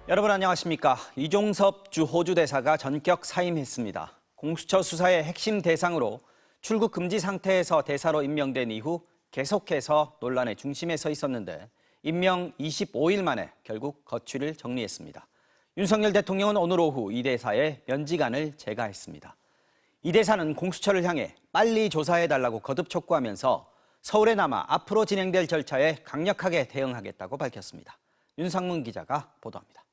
여러분 안녕하십니까. 이종섭 주 호주 대사가 전격 사임했습니다. 공수처 수사의 핵심 대상으로 출국 금지 상태에서 대사로 임명된 이후 계속해서 논란의 중심에 서 있었는데 임명 25일 만에 결국 거취를 정리했습니다. 윤석열 대통령은 오늘 오후 이 대사의 면직안을 제거했습니다. 이 대사는 공수처를 향해 빨리 조사해달라고 거듭 촉구하면서 서울에 남아 앞으로 진행될 절차에 강력하게 대응하겠다고 밝혔습니다. 윤상문 기자가 보도합니다.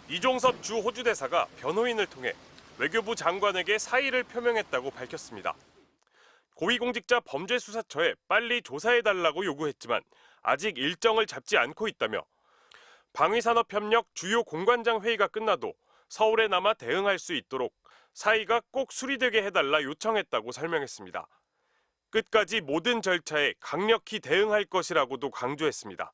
이종섭 주 호주 대사가 변호인을 통해 외교부 장관에게 사의를 표명했다고 밝혔습니다. 고위공직자 범죄수사처에 빨리 조사해달라고 요구했지만 아직 일정을 잡지 않고 있다며 방위산업협력 주요 공관장 회의가 끝나도 서울에 남아 대응할 수 있도록 사의가 꼭 수리되게 해달라 요청했다고 설명했습니다. 끝까지 모든 절차에 강력히 대응할 것이라고도 강조했습니다.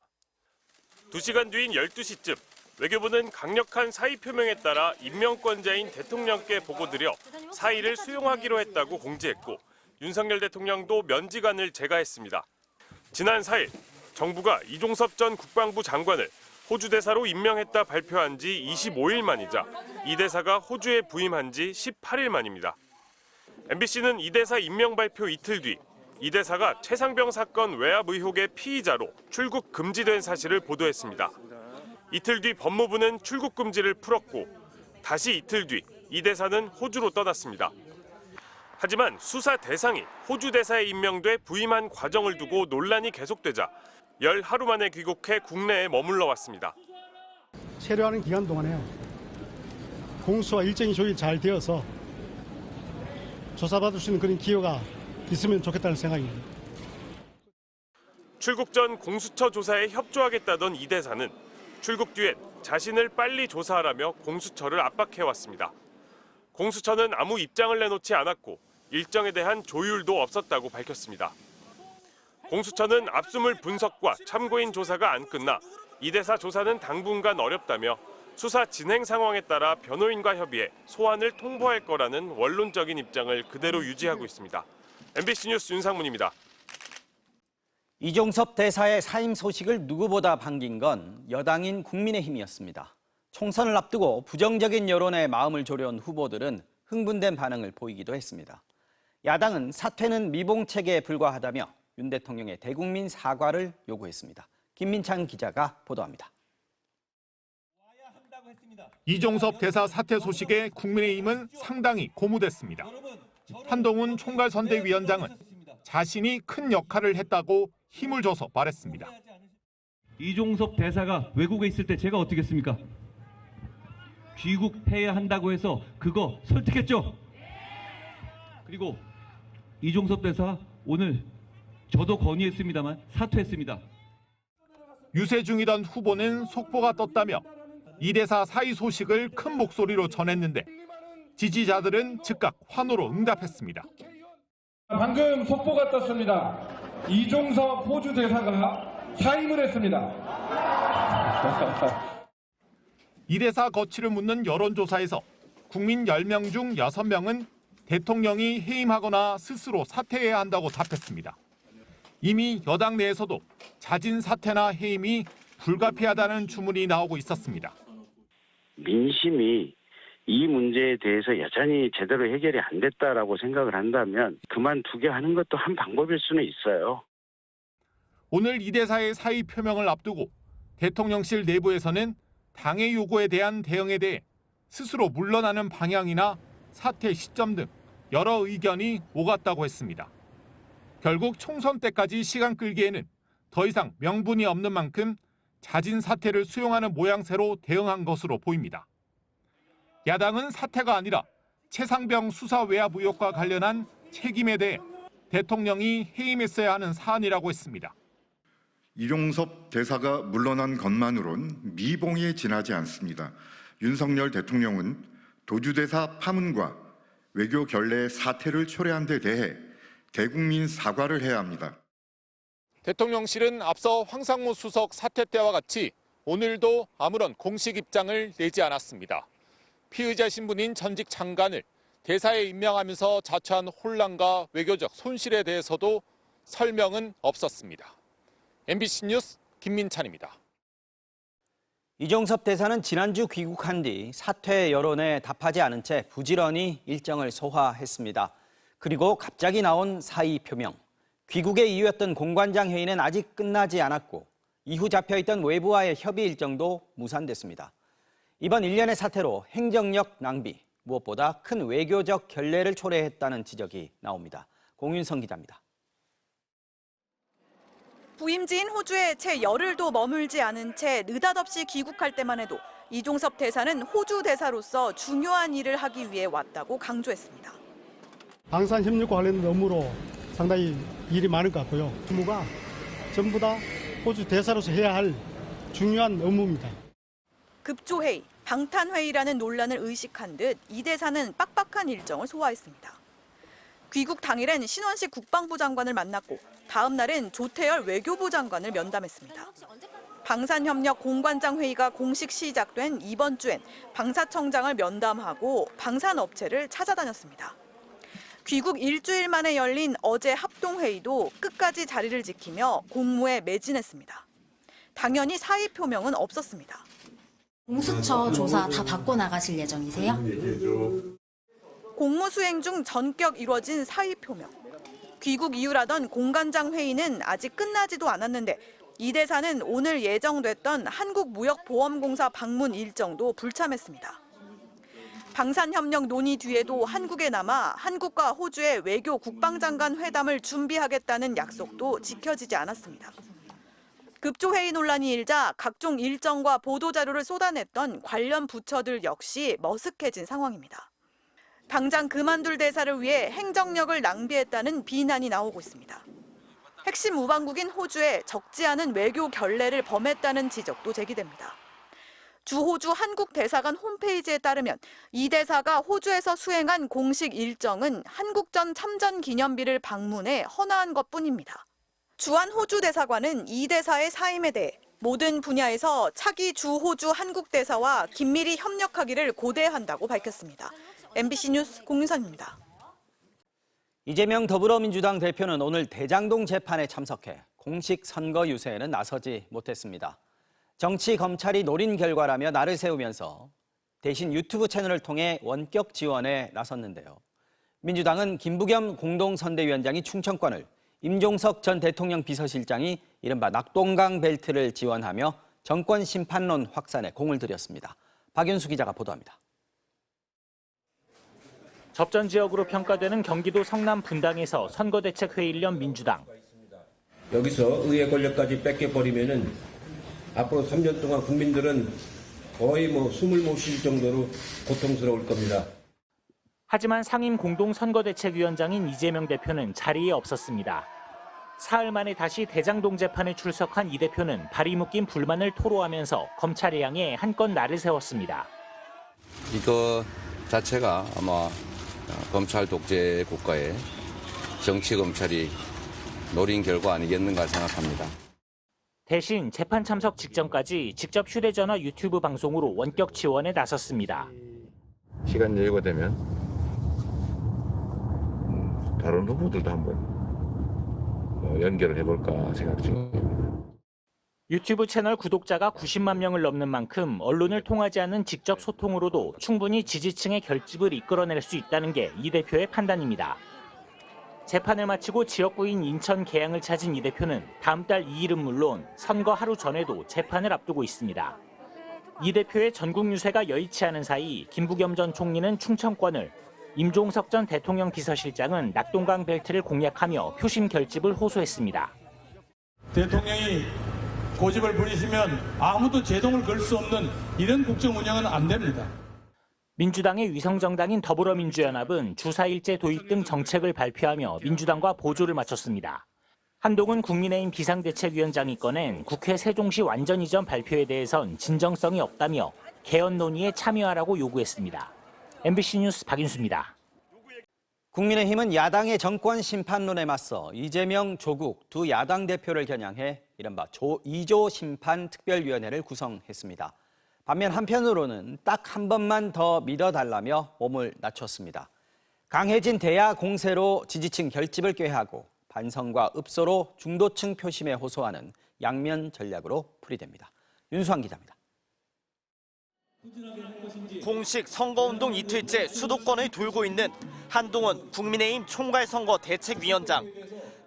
2시간 뒤인 12시쯤 외교부는 강력한 사의 표명에 따라 임명권자인 대통령께 보고드려 사의를 수용하기로 했다고 공지했고 윤석열 대통령도 면직안을 제거했습니다. 지난 4일 정부가 이종섭 전 국방부 장관을 호주 대사로 임명했다 발표한 지 25일 만이자 이 대사가 호주에 부임한 지 18일 만입니다. MBC는 이 대사 임명 발표 이틀 뒤 이 대사가 최상병 사건 외압 의혹의 피의자로 출국 금지된 사실을 보도했습니다. 이틀 뒤 법무부는 출국 금지를 풀었고 다시 이틀 뒤 이 대사는 호주로 떠났습니다. 하지만 수사 대상이 호주 대사에 임명돼 부임한 과정을 두고 논란이 계속되자 열 하루 만에 귀국해 국내에 머물러 왔습니다. 체류하는 기간 동안에요. 공수와 일정이 조율 잘 되어서 조사받을 수 있는 그런 기회가 있으면 좋겠다는 생각입니다. 출국 전 공수처 조사에 협조하겠다던 이 대사는 출국 뒤엔 자신을 빨리 조사하라며 공수처를 압박해왔습니다. 공수처는 아무 입장을 내놓지 않았고 일정에 대한 조율도 없었다고 밝혔습니다. 공수처는 압수물 분석과 참고인 조사가 안 끝나 이 대사 조사는 당분간 어렵다며 수사 진행 상황에 따라 변호인과 협의해 소환을 통보할 거라는 원론적인 입장을 그대로 유지하고 있습니다. MBC 뉴스 윤상문입니다. 이종섭 대사의 사임 소식을 누구보다 반긴 건 여당인 국민의힘이었습니다. 총선을 앞두고 부정적인 여론에 마음을 졸여온 후보들은 흥분된 반응을 보이기도 했습니다. 야당은 사퇴는 미봉책에 불과하다며 윤 대통령의 대국민 사과를 요구했습니다. 김민찬 기자가 보도합니다. 이종섭 대사 사퇴 소식에 국민의힘은 상당히 고무됐습니다. 한동훈 총괄선대위원장은 자신이 큰 역할을 했다고 힘을 줘서 말했습니다. 이종섭 대사가 외국에 있을 때 제가 어떻게 했습니까? 귀국해야 한다고 해서 그거 설득했죠? 그리고 이종섭 대사 오늘 저도 건의했습니다만 사퇴했습니다. 유세 중이던 후보는 속보가 떴다며 이 대사 사의 소식을 큰 목소리로 전했는데 지지자들은 즉각 환호로 응답했습니다. 방금 속보가 떴습니다. 이종섭 호주 대사가 사임을 했습니다. 이 대사 거취를 묻는 여론조사에서 국민 10명 중 6명은 대통령이 해임하거나 스스로 사퇴해야 한다고 답했습니다. 이미 여당 내에서도 자진 사퇴나 해임이 불가피하다는 주문이 나오고 있었습니다. 민심이 이 문제에 대해서 여전히 제대로 해결이 안 됐다라고 생각을 한다면 그만두게 하는 것도 한 방법일 수는 있어요. 오늘 이 대사의 사의 표명을 앞두고 대통령실 내부에서는 당의 요구에 대한 대응에 대해 스스로 물러나는 방향이나 사퇴 시점 등 여러 의견이 오갔다고 했습니다. 결국 총선 때까지 시간 끌기에는 더 이상 명분이 없는 만큼 자진 사퇴를 수용하는 모양새로 대응한 것으로 보입니다. 야당은 사퇴가 아니라 최상병 수사 외압 의혹과 관련한 책임에 대해 대통령이 해임했어야 하는 사안이라고 했습니다. 이종섭 대사가 물러난 것만으론 미봉에 지나지 않습니다. 윤석열 대통령은 도주대사 파문과 외교 결례 사태를 초래한 데 대해 대국민 사과를 해야 합니다. 대통령실은 앞서 황상무 수석 사퇴 때와 같이 오늘도 아무런 공식 입장을 내지 않았습니다. 피의자 신분인 전직 장관을 대사에 임명하면서 자초한 혼란과 외교적 손실에 대해서도 설명은 없었습니다. MBC 뉴스 김민찬입니다. 이종섭 대사는 지난주 귀국한 뒤 사퇴 여론에 답하지 않은 채 부지런히 일정을 소화했습니다. 그리고 갑자기 나온 사의 표명. 귀국의 이유였던 공관장 회의는 아직 끝나지 않았고 이후 잡혀있던 외부와의 협의 일정도 무산됐습니다. 이번 일련의 사태로 행정력 낭비, 무엇보다 큰 외교적 결례를 초래했다는 지적이 나옵니다. 공윤성 기자입니다. 부임지인 호주에 채 열흘도 머물지 않은 채 느닷없이 귀국할 때만 해도 이종섭 대사는 호주 대사로서 중요한 일을 하기 위해 왔다고 강조했습니다. 방산 협력과 관련된 업무로 상당히 일이 많을 것 같고요. 업무가 전부 다 호주 대사로서 해야 할 중요한 업무입니다. 급조회의, 방탄회의라는 논란을 의식한 듯 이 대사는 빡빡한 일정을 소화했습니다. 귀국 당일엔 신원식 국방부 장관을 만났고 다음 날엔 조태열 외교부 장관을 면담했습니다. 방산협력 공관장 회의가 공식 시작된 이번 주엔 방사청장을 면담하고 방산업체를 찾아다녔습니다. 귀국 일주일 만에 열린 어제 합동회의도 끝까지 자리를 지키며 공무에 매진했습니다. 당연히 사의 표명은 없었습니다. 공수처 조사 다 받고 나가실 예정이세요? 공무수행 중 전격 이뤄진 사의 표명. 귀국 이유라던 공관장 회의는 아직 끝나지도 않았는데 이 대사는 오늘 예정됐던 한국무역보험공사 방문 일정도 불참했습니다. 방산협력 논의 뒤에도 한국에 남아 한국과 호주의 외교 국방장관 회담을 준비하겠다는 약속도 지켜지지 않았습니다. 급조회의 논란이 일자 각종 일정과 보도자료를 쏟아냈던 관련 부처들 역시 머쓱해진 상황입니다. 당장 그만둘 대사를 위해 행정력을 낭비했다는 비난이 나오고 있습니다. 핵심 우방국인 호주에 적지 않은 외교 결례를 범했다는 지적도 제기됩니다. 주호주 한국 대사관 홈페이지에 따르면 이 대사가 호주에서 수행한 공식 일정은 한국전 참전 기념비를 방문해 헌화한 것뿐입니다. 주한 호주 대사관은 이 대사의 사임에 대해 모든 분야에서 차기 주호주 한국 대사와 긴밀히 협력하기를 고대한다고 밝혔습니다. MBC 뉴스 공윤선입니다. 이재명 더불어민주당 대표는 오늘 대장동 재판에 참석해 공식 선거 유세에는 나서지 못했습니다. 정치 검찰이 노린 결과라며 날을 세우면서 대신 유튜브 채널을 통해 원격 지원에 나섰는데요. 민주당은 김부겸 공동선대위원장이 충청권을, 임종석 전 대통령 비서실장이 이른바 낙동강 벨트를 지원하며 정권 심판론 확산에 공을 들였습니다. 박윤수 기자가 보도합니다. 접전 지역으로 평가되는 경기도 성남 분당에서 선거대책회의를 연 민주당. 여기서 의회 권력까지 뺏겨버리면은 앞으로 3년 동안 국민들은 거의 숨을 못 쉴 정도로 고통스러울 겁니다. 하지만 상임 공동선거대책위원장인 이재명 대표는 자리에 없었습니다. 사흘 만에 다시 대장동 재판에 출석한 이 대표는 발이 묶인 불만을 토로하면서 검찰에 향해 한껏 날을 세웠습니다. 이거 자체가 아마 검찰 독재 국가에 정치 검찰이 노린 결과 아니겠는가 생각합니다. 대신 재판 참석 직전까지 직접 휴대전화 유튜브 방송으로 원격 지원에 나섰습니다. 시간 여유가 되면 다른 후보들도 한번 연결을 해볼까 생각 중입니다. 유튜브 채널 구독자가 90만 명을 넘는 만큼 언론을 통하지 않는 직접 소통으로도 충분히 지지층의 결집을 이끌어낼 수 있다는 게 이 대표의 판단입니다. 재판을 마치고 지역구인 인천 계양을 찾은 이 대표는 다음 달 2일은 물론 선거 하루 전에도 재판을 앞두고 있습니다. 이 대표의 전국 유세가 여의치 않은 사이 김부겸 전 총리는 충청권을, 임종석 전 대통령 비서실장은 낙동강 벨트를 공약하며 표심 결집을 호소했습니다. 대통령이 고집을 부리시면 아무도 제동을 걸 수 없는 이런 국정 운영은 안 됩니다. 민주당의 위성정당인 더불어민주연합은 주사일제 도입 등 정책을 발표하며 민주당과 보조를 맞췄습니다. 한동훈 국민의힘 비상대책위원장이 꺼낸 국회 세종시 완전 이전 발표에 대해선 진정성이 없다며 개헌 논의에 참여하라고 요구했습니다. MBC 뉴스 박인수입니다. 국민의힘은 야당의 정권 심판론에 맞서 이재명, 조국 두 야당 대표를 겨냥해 이른바 2조 심판 특별위원회를 구성했습니다. 반면 한편으로는 딱 한 번만 더 믿어달라며 몸을 낮췄습니다. 강해진 대야 공세로 지지층 결집을 꾀하고 반성과 읍소로 중도층 표심에 호소하는 양면 전략으로 풀이됩니다. 윤수환 기자입니다. 공식 선거운동 이틀째 수도권을 돌고 있는 한동훈 국민의힘 총괄선거 대책위원장.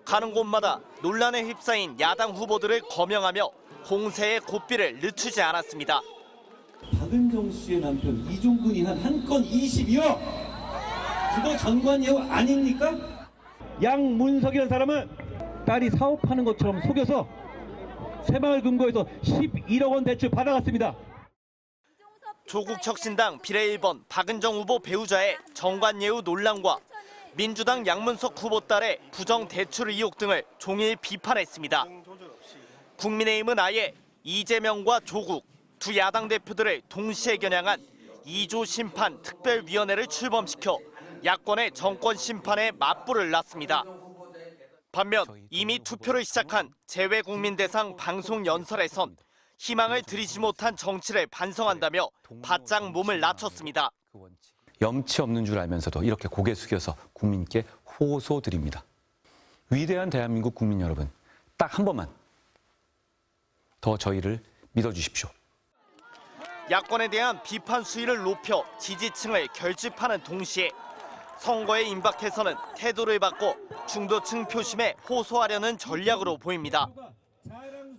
가는 곳마다 논란에 휩싸인 야당 후보들을 거명하며 공세의 고삐를 늦추지 않았습니다. 박은정 씨의 남편 이종근이 한 건 20이요. 그거 전관예우 아닙니까? 양문석이라는 사람은 딸이 사업하는 것처럼 속여서 새마을 금고에서 11억 원 대출 받아갔습니다. 조국 혁신당 비례 1번 박은정 후보 배우자의 정관예우 논란과 민주당 양문석 후보 딸의 부정 대출 의혹 등을 종일 비판했습니다. 국민의힘은 아예 이재명과 조국 두 야당 대표들을 동시에 겨냥한 2조 심판 특별위원회를 출범시켜 야권의 정권 심판에 맞불을 놨습니다. 반면 이미 투표를 시작한 재외국민대상 방송 연설에선 희망을 드리지 못한 정치를 반성한다며 바짝 몸을 낮췄습니다. 염치 없는 줄 알면서도 이렇게 고개 숙여서 국민께 호소드립니다. 위대한 대한민국 국민 여러분, 딱 한 번만 더 저희를 믿어주십시오. 야권에 대한 비판 수위를 높여 지지층을 결집하는 동시에 선거에 임박해서는 태도를 바꿔 중도층 표심에 호소하려는 전략으로 보입니다.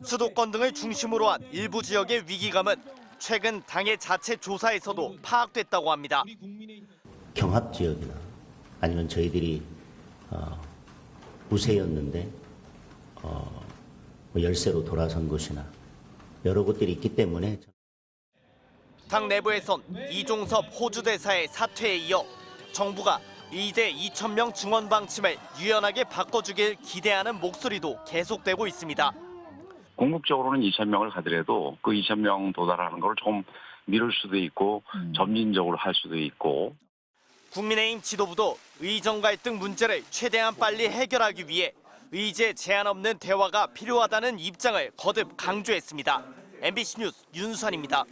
수도권 등을 중심으로 한 일부 지역의 위기감은 최근 당의 자체 조사에서도 파악됐다고 합니다. 경합 지역이나 아니면 저희들이 우세였는데 열세로 돌아선 곳이나 여러 곳들이 있기 때문에 당 내부에선 이종섭 호주 대사의 사퇴에 이어 정부가 의대 2,000명 증원 방침을 유연하게 바꿔주길 기대하는 목소리도 계속되고 있습니다. 궁극적으로는 2,000명을 가더라도 그 2,000명 도달하는 걸 좀 미룰 수도 있고 점진적으로 할 수도 있고. 국민의힘 지도부도 의정 갈등 문제를 최대한 빨리 해결하기 위해 의제 제한 없는 대화가 필요하다는 입장을 거듭 강조했습니다. MBC 뉴스 윤수환입니다.